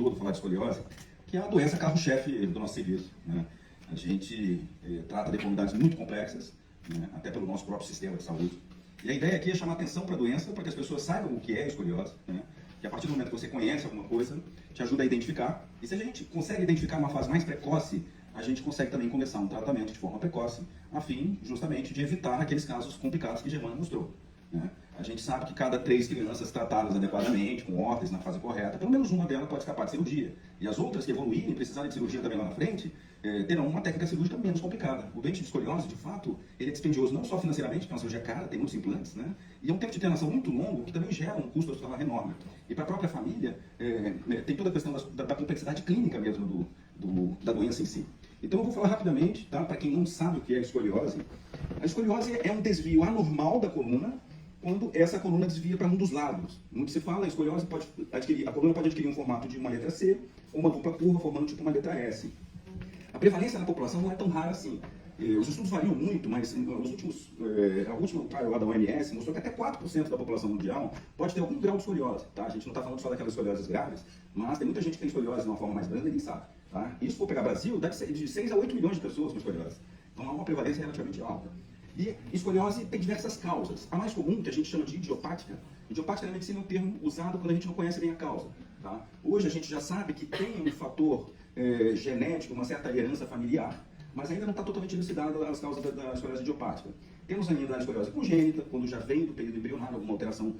todo falar de escoliose, que é a doença carro-chefe do nosso serviço, né? A gente trata de deformidades muito complexas, né? Até pelo nosso próprio sistema de saúde. E a ideia aqui é chamar atenção para a doença, para que as pessoas saibam o que é a escoliose, né? Que a partir do momento que você conhece alguma coisa, te ajuda a identificar. E se a gente consegue identificar uma fase mais precoce, a gente consegue também começar um tratamento de forma precoce, a fim, justamente, de evitar aqueles casos complicados que Germano mostrou, né? A gente sabe que cada 3 crianças tratadas adequadamente, com ordens na fase correta, pelo menos uma delas pode escapar de cirurgia. E as outras que evoluírem, precisarem de cirurgia também lá na frente, terão uma técnica cirúrgica menos complicada. O doente de escoliose, de fato, ele é dispendioso não só financeiramente, porque é uma cirurgia cara, tem muitos implantes, né? E é um tempo de internação muito longo, que também gera um custo hospitalar enorme. E para a própria família, tem toda a questão da complexidade clínica mesmo da doença em si. Então eu vou falar rapidamente, tá? Para quem não sabe o que é a escoliose. A escoliose é um desvio anormal da coluna, quando essa coluna desvia para um dos lados. Muito se fala, a escoliose a coluna pode adquirir um formato de uma letra C, ou uma dupla curva formando tipo uma letra S. A prevalência na população não é tão rara assim. Os estudos variam muito, mas a última trial lá da OMS mostrou que até 4% da população mundial pode ter algum grau de escoliose. Tá? A gente não está falando só daquelas escolioses graves, mas tem muita gente que tem escoliose de uma forma mais branda e nem sabe. Tá? E se for pegar Brasil, deve ser de 6 a 8 milhões de pessoas com escoliose. Então há uma prevalência relativamente alta. E escoliose tem diversas causas. A mais comum, que a gente chama de idiopática, idiopática na medicina é um termo usado quando a gente não conhece bem a causa. Tá? Hoje a gente já sabe que tem um fator genético, uma certa herança familiar, mas ainda não está totalmente elucidado as causas da escoliose idiopática. Temos ainda a escoliose congênita, quando já vem do período embrionário, alguma alteração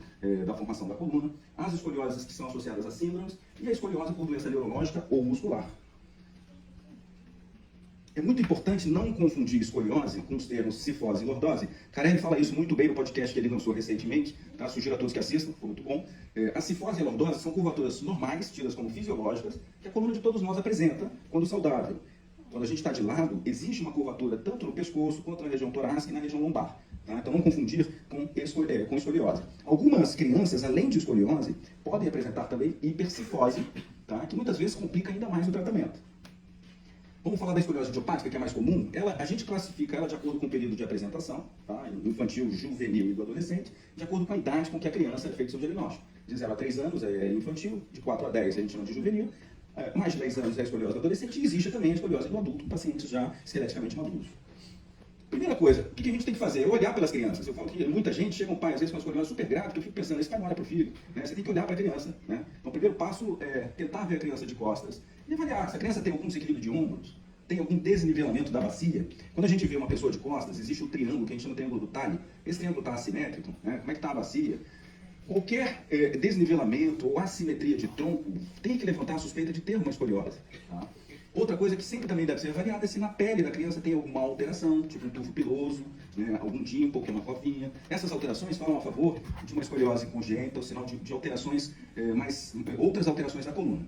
da formação da coluna, as escolioses que são associadas a síndromes, e a escoliose por doença neurológica ou muscular. É muito importante não confundir escoliose com os termos cifose e lordose. Carelli fala isso muito bem no podcast que ele lançou recentemente, tá? Sugiro a todos que assistam, foi muito bom. A cifose e a lordose são curvaturas normais, tidas como fisiológicas, que a coluna de todos nós apresenta quando saudável. Quando a gente está de lado, existe uma curvatura tanto no pescoço, quanto na região torácica e na região lombar. Tá? Então não confundir com escoliose. Algumas crianças, além de escoliose, podem apresentar também hipercifose, tá? Que muitas vezes complica ainda mais o tratamento. Vamos falar da escoliose idiopática, que é mais comum. A gente classifica ela de acordo com o período de apresentação, tá? Infantil, juvenil e do adolescente, de acordo com a idade com que a criança é feito seu diagnóstico. De 0 a 3 anos é infantil, de 4 a 10 a gente chama de juvenil, mais de 10 anos é a escoliose do adolescente, e existe também a escoliose do adulto, pacientes já esqueleticamente maduros. Primeira coisa, o que a gente tem que fazer? É olhar pelas crianças. Eu falo que muita gente chega um pai, às vezes, com uma escoliose super grave, que eu fico pensando, esse pai não olha para o filho, né? Você tem que olhar para a criança, né? Então, o primeiro passo é tentar ver a criança de costas e avaliar se a criança tem algum desequilíbrio de ombros, tem algum desnivelamento da bacia. Quando a gente vê uma pessoa de costas, existe um triângulo, que a gente chama de triângulo do Talley. Esse triângulo está assimétrico, né? Como é que está a bacia? Qualquer desnivelamento ou assimetria de tronco tem que levantar a suspeita de ter uma escoliose. Tá? Outra coisa que sempre também deve ser avaliada é se na pele da criança tem alguma alteração, tipo um tufo piloso, né, algum dimple, que é uma covinha. Essas alterações falam a favor de uma escoliose congênita, ou sinal de alterações, outras alterações da coluna.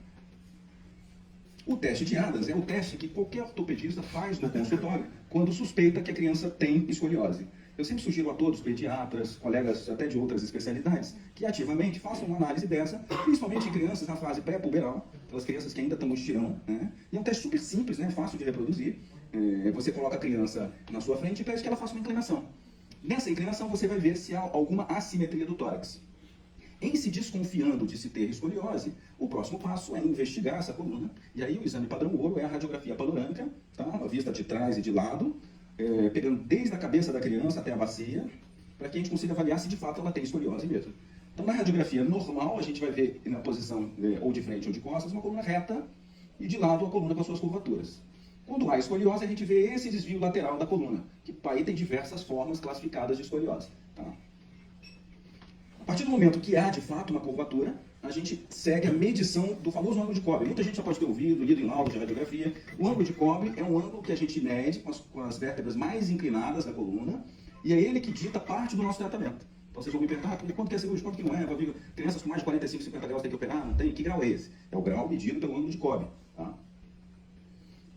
O teste de Adams é o teste que qualquer ortopedista faz no consultório quando suspeita que a criança tem escoliose. Eu sempre sugiro a todos, pediatras, colegas até de outras especialidades, que ativamente façam uma análise dessa, principalmente em crianças na fase pré-puberal, aquelas crianças que ainda estão no estirão, né? E é um teste super simples, né? Fácil de reproduzir. Você coloca a criança na sua frente e pede que ela faça uma inclinação. Nessa inclinação você vai ver se há alguma assimetria do tórax. Em se desconfiando de se ter escoliose, o próximo passo é investigar essa coluna. E aí o exame padrão ouro é a radiografia panorâmica, tá? A vista de trás e de lado, pegando desde a cabeça da criança até a bacia, para que a gente consiga avaliar se de fato ela tem escoliose mesmo. Então na radiografia normal, a gente vai ver na posição ou de frente ou de costas, uma coluna reta e de lado a coluna com as suas curvaturas. Quando há escoliose, a gente vê esse desvio lateral da coluna, que aí tem diversas formas classificadas de escoliose. Tá? A partir do momento que há, de fato, uma curvatura, a gente segue a medição do famoso ângulo de Cobb. Muita gente já pode ter ouvido, lido em laudos de radiografia. O ângulo de Cobb é um ângulo que a gente mede com as vértebras mais inclinadas da coluna, e é ele que dita parte do nosso tratamento. Então vocês vão me perguntar, quanto que é cirúrgico, quanto que não é? Crianças com mais de 45, 50 graus tem que operar? Não tem? Que grau é esse? É o grau medido pelo ângulo de Cobb. Tá?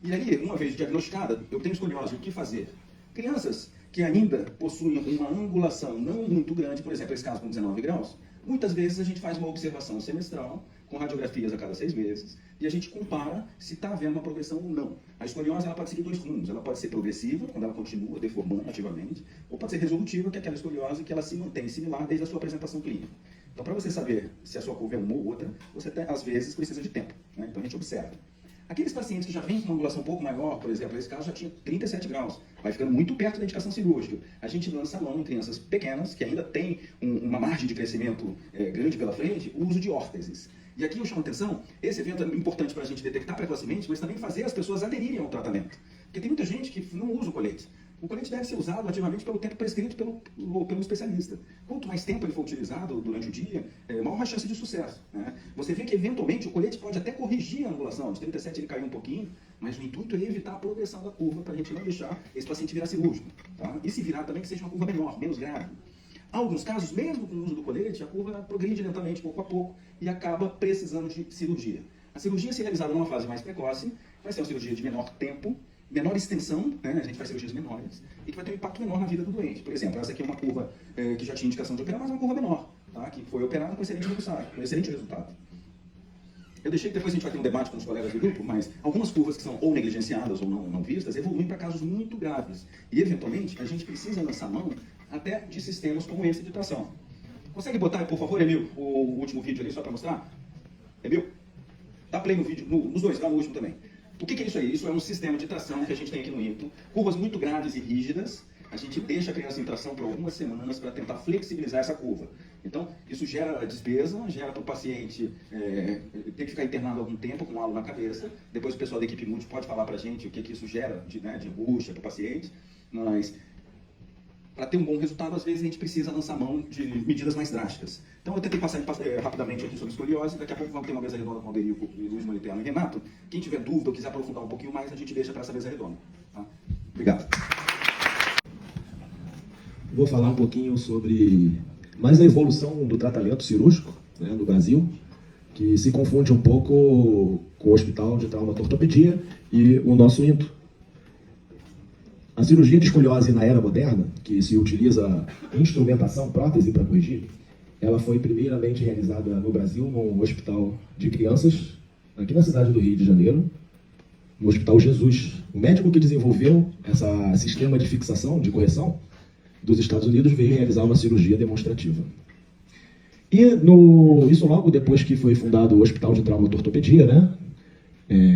E aí, uma vez diagnosticada, eu tenho escoliose, o que fazer? Crianças que ainda possuem uma angulação não muito grande, por exemplo, esse caso com 19 graus, muitas vezes a gente faz uma observação semestral, com radiografias a cada 6 meses, e a gente compara se está havendo uma progressão ou não. A escoliose ela pode seguir 2 rumos. Ela pode ser progressiva, quando ela continua deformando ativamente, ou pode ser resolutiva, que é aquela escoliose que ela se mantém similar desde a sua apresentação clínica. Então, para você saber se a sua curva é uma ou outra, você às vezes precisa de tempo, né? Então a gente observa. Aqueles pacientes que já vêm com uma angulação um pouco maior, por exemplo, esse caso já tinha 37 graus, vai ficando muito perto da indicação cirúrgica. A gente lança a mão em crianças pequenas, que ainda têm uma margem de crescimento grande pela frente, o uso de órteses. E aqui eu chamo a atenção, esse evento é importante para a gente detectar precocemente, mas também fazer as pessoas aderirem ao tratamento. Porque tem muita gente que não usa o colete. O colete deve ser usado ativamente pelo tempo prescrito pelo especialista. Quanto mais tempo ele for utilizado durante o dia, maior a chance de sucesso, né? Você vê que, eventualmente, o colete pode até corrigir a angulação. De 37 ele caiu um pouquinho, mas o intuito é evitar a progressão da curva para a gente não deixar esse paciente virar cirúrgico. Tá? E se virar também que seja uma curva menor, menos grave. Há alguns casos, mesmo com o uso do colete, a curva progride lentamente, pouco a pouco, e acaba precisando de cirurgia. A cirurgia, se realizada numa fase mais precoce, vai ser uma cirurgia de menor tempo, menor extensão, né? A gente faz cirurgias menores, e que vai ter um impacto menor na vida do doente. Por exemplo, essa aqui é uma curva que já tinha indicação de operar, mas é uma curva menor, tá? Que foi operada com excelente resultado. Eu deixei que depois a gente vai ter um debate com os colegas do grupo, mas algumas curvas que são ou negligenciadas ou não vistas evoluem para casos muito graves. E, eventualmente, a gente precisa lançar mão até de sistemas como esse de tração. Consegue botar, por favor, Emil, o último vídeo ali só para mostrar? Emil? Dá play no vídeo, nos dois, dá no último também. O que é isso aí? Isso é um sistema de tração que a gente tem aqui no INTO. Curvas muito graves e rígidas. A gente deixa a criança em tração por algumas semanas para tentar flexibilizar essa curva. Então, isso gera despesa, gera para o paciente ter que ficar internado algum tempo com um halo na cabeça. Depois o pessoal da equipe multi pode falar para a gente o que isso gera de angústia para o paciente. Mas, para ter um bom resultado, às vezes a gente precisa lançar mão de medidas mais drásticas. Então eu tentei passar rapidamente aqui sobre escoliose, daqui a pouco vamos ter uma mesa redonda com o Alderico, Luiz Moliterno e Renato. Quem tiver dúvida ou quiser aprofundar um pouquinho mais, a gente deixa para essa mesa redonda. Tá? Obrigado. Vou falar um pouquinho sobre mais a evolução do tratamento cirúrgico, né, no Brasil, que se confunde um pouco com o Hospital de Traumatortopedia e o nosso INTO. A cirurgia de escoliose na era moderna, que se utiliza instrumentação, prótese para corrigir, ela foi primeiramente realizada no Brasil, num hospital de crianças, aqui na cidade do Rio de Janeiro, no Hospital Jesus. O médico que desenvolveu esse sistema de fixação, de correção, dos Estados Unidos, veio realizar uma cirurgia demonstrativa. E isso logo depois que foi fundado o Hospital de Traumatortopedia, né?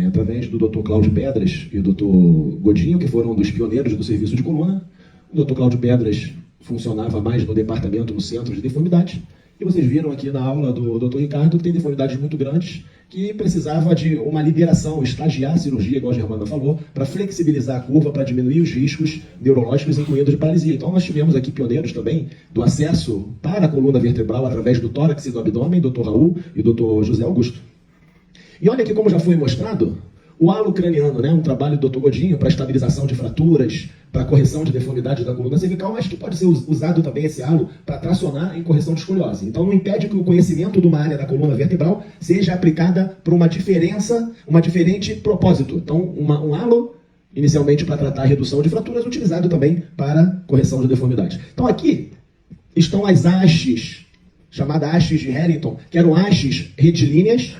Através do Dr. Cláudio Pedras e do Dr. Godinho, que foram dos pioneiros do serviço de coluna. O Dr. Cláudio Pedras funcionava mais no departamento, no centro de deformidade. E vocês viram aqui na aula do Dr. Ricardo que tem deformidades muito grandes que precisava de uma liberação, estagiar a cirurgia, igual a Germana falou, para flexibilizar a curva, para diminuir os riscos neurológicos, incluindo de paralisia. Então nós tivemos aqui pioneiros também do acesso para a coluna vertebral através do tórax e do abdômen, Dr. Raul e Dr. José Augusto. E olha aqui como já foi mostrado, o halo craniano, né, um trabalho do Dr. Godinho para estabilização de fraturas, para correção de deformidade da coluna cervical, mas que pode ser usado também esse halo para tracionar em correção de escoliose. Então não impede que o conhecimento de uma área da coluna vertebral seja aplicada para uma diferente propósito. Então um halo, inicialmente para tratar a redução de fraturas, utilizado também para correção de deformidade. Então aqui estão as hastes, chamadas hastes de Harrington, que eram hastes retilíneas,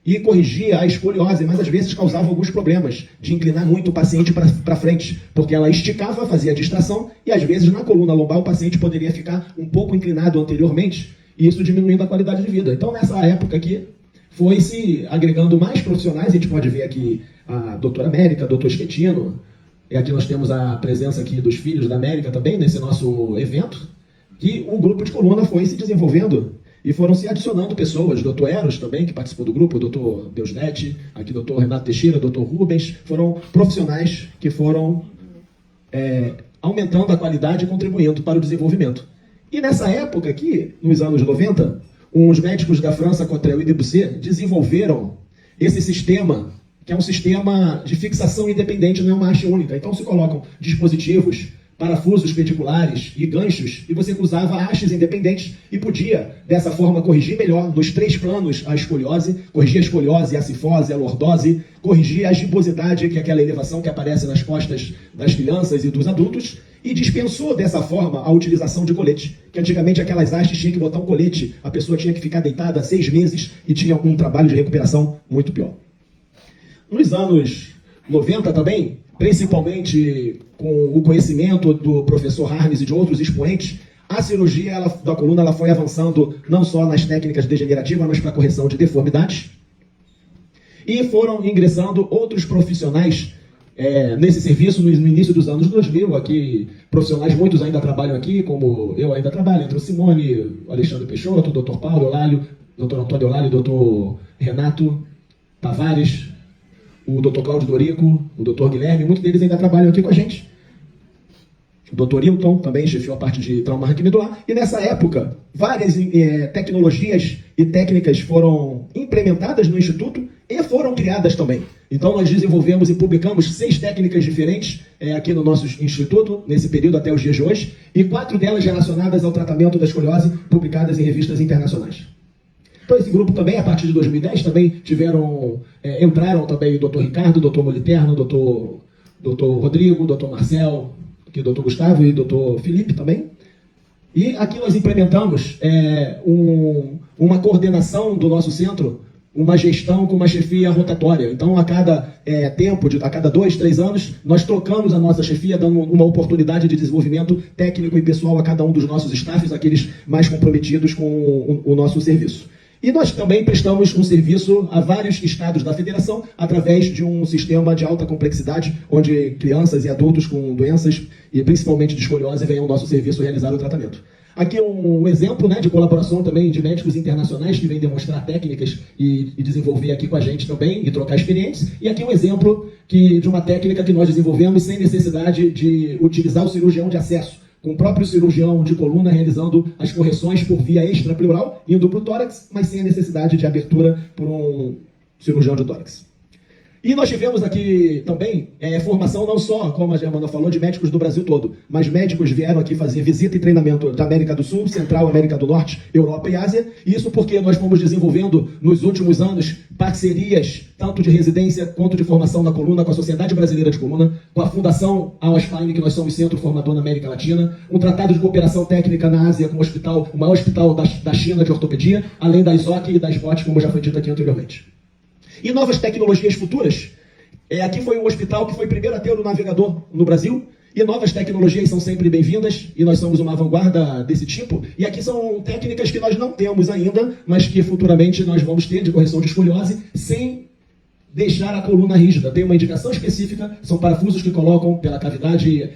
e corrigia a escoliose, mas às vezes causava alguns problemas de inclinar muito o paciente para frente, porque ela esticava, fazia distração, e às vezes na coluna lombar o paciente poderia ficar um pouco inclinado anteriormente, e isso diminuindo a qualidade de vida. Então nessa época aqui, foi se agregando mais profissionais, a gente pode ver aqui a doutora América, doutor Schettino, e aqui nós temos a presença aqui dos filhos da América também, nesse nosso evento, que o grupo de coluna foi se desenvolvendo, e foram se adicionando pessoas, Dr. Eros também, que participou do grupo, Dr. Deusdete, aqui Dr. Renato Teixeira, Dr. Rubens, foram profissionais que foram aumentando a qualidade e contribuindo para o desenvolvimento. E nessa época aqui, nos anos 90, uns médicos da França, Cottrell e Debussy, desenvolveram esse sistema, que é um sistema de fixação independente, não é uma haste única. Então se colocam dispositivos, parafusos peticulares e ganchos, e você usava hastes independentes e podia, dessa forma, corrigir melhor nos 3 planos a escoliose, corrigir a escoliose, a cifose, a lordose, corrigir a gibosidade, que é aquela elevação que aparece nas costas das crianças e dos adultos, e dispensou dessa forma a utilização de colete, que antigamente aquelas hastes tinha que botar um colete, a pessoa tinha que ficar deitada 6 meses e tinha um trabalho de recuperação muito pior. Nos anos 90 também, principalmente com o conhecimento do professor Harnes e de outros expoentes, a cirurgia da coluna ela foi avançando não só nas técnicas degenerativas, mas para a correção de deformidades. E foram ingressando outros profissionais nesse serviço no início dos anos 2000. Aqui, profissionais, muitos ainda trabalham aqui, como eu ainda trabalho, entre o Simone, o Alexandre Peixoto, o Dr. Paulo Eulálio, o Dr. Antônio Eulálio, o Dr. Renato Tavares, o Dr. Cláudio Dorico, o Dr. Guilherme, muitos deles ainda trabalham aqui com a gente. O Dr. Hilton também chefiou a parte de trauma raquimedular. E nessa época, várias tecnologias e técnicas foram implementadas no Instituto e foram criadas também. Então nós desenvolvemos e publicamos 6 técnicas diferentes aqui no nosso Instituto, nesse período até os dias de hoje, e 4 delas relacionadas ao tratamento da escoliose, publicadas em revistas internacionais. Então esse grupo também, a partir de 2010, também entraram também o Dr. Ricardo, o Dr. Moliterno, o Dr. Rodrigo, o Dr. Marcel, aqui o Dr. Gustavo e o Dr. Felipe também. E aqui nós implementamos uma coordenação do nosso centro, uma gestão com uma chefia rotatória. Então, a cada a cada 2, 3 anos, nós trocamos a nossa chefia, dando uma oportunidade de desenvolvimento técnico e pessoal a cada um dos nossos staffs, aqueles mais comprometidos com o nosso serviço. E nós também prestamos um serviço a vários estados da federação através de um sistema de alta complexidade, onde crianças e adultos com doenças, e principalmente de escoliose, vêm ao nosso serviço realizar o tratamento. Aqui um exemplo, né, de colaboração também de médicos internacionais que vêm demonstrar técnicas e desenvolver aqui com a gente também e trocar experiências. E aqui um exemplo de uma técnica que nós desenvolvemos sem necessidade de utilizar o cirurgião de acesso, com o próprio cirurgião de coluna realizando as correções por via extrapleural, indo para o tórax, mas sem a necessidade de abertura por um cirurgião de tórax. E nós tivemos aqui também formação não só, como a Germana falou, de médicos do Brasil todo, mas médicos vieram aqui fazer visita e treinamento da América do Sul, Central, América do Norte, Europa e Ásia. Isso porque nós fomos desenvolvendo nos últimos anos parcerias, tanto de residência quanto de formação na coluna, com a Sociedade Brasileira de Coluna, com a Fundação Auspein, que nós somos centro formador na América Latina, um tratado de cooperação técnica na Ásia com o maior hospital da China de ortopedia, além da ISOC e da SBOT, como já foi dito aqui anteriormente. E novas tecnologias futuras. Aqui foi um hospital que foi primeiro a ter o navegador no Brasil, e novas tecnologias são sempre bem-vindas, e nós somos uma vanguarda desse tipo. E aqui são técnicas que nós não temos ainda, mas que futuramente nós vamos ter de correção de escoliose, sem deixar a coluna rígida. Tem uma indicação específica, são parafusos que colocam pela cavidade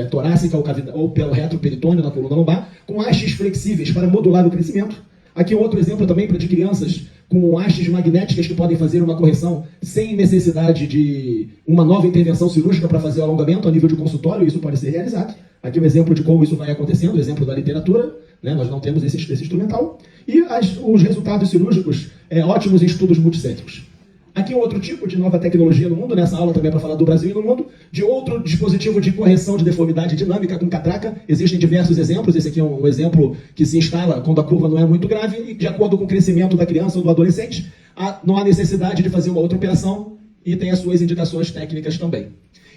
torácica ou pelo retroperitônio na coluna lombar, com hastes flexíveis para modular o crescimento. Aqui outro exemplo também para de crianças com hastes magnéticas que podem fazer uma correção sem necessidade de uma nova intervenção cirúrgica para fazer o alongamento a nível de consultório, isso pode ser realizado. Aqui um exemplo de como isso vai acontecendo, exemplo da literatura, né? Nós não temos esse instrumental. E os resultados cirúrgicos ótimos em estudos multicêntricos. Aqui um outro tipo de nova tecnologia no mundo, nessa aula também é para falar do Brasil e no mundo, de outro dispositivo de correção de deformidade dinâmica com catraca. Existem diversos exemplos, esse aqui é um exemplo que se instala quando a curva não é muito grave e de acordo com o crescimento da criança ou do adolescente, não há necessidade de fazer uma outra operação e tem as suas indicações técnicas também.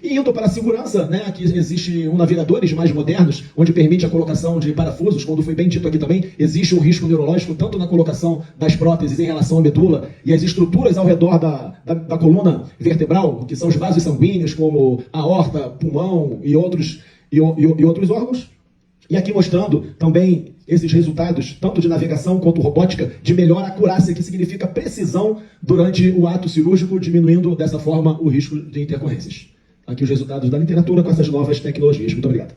E indo para a segurança, né, aqui existe navegadores mais modernos, onde permite a colocação de parafusos, quando foi bem dito aqui também, existe um risco neurológico tanto na colocação das próteses em relação à medula e as estruturas ao redor da coluna vertebral, que são os vasos sanguíneos, como a aorta, pulmão e outros órgãos. E aqui mostrando também esses resultados, tanto de navegação quanto robótica, de melhor acurácia, que significa precisão durante o ato cirúrgico, diminuindo dessa forma o risco de intercorrências. Aqui os resultados da literatura com essas novas tecnologias. Muito obrigado.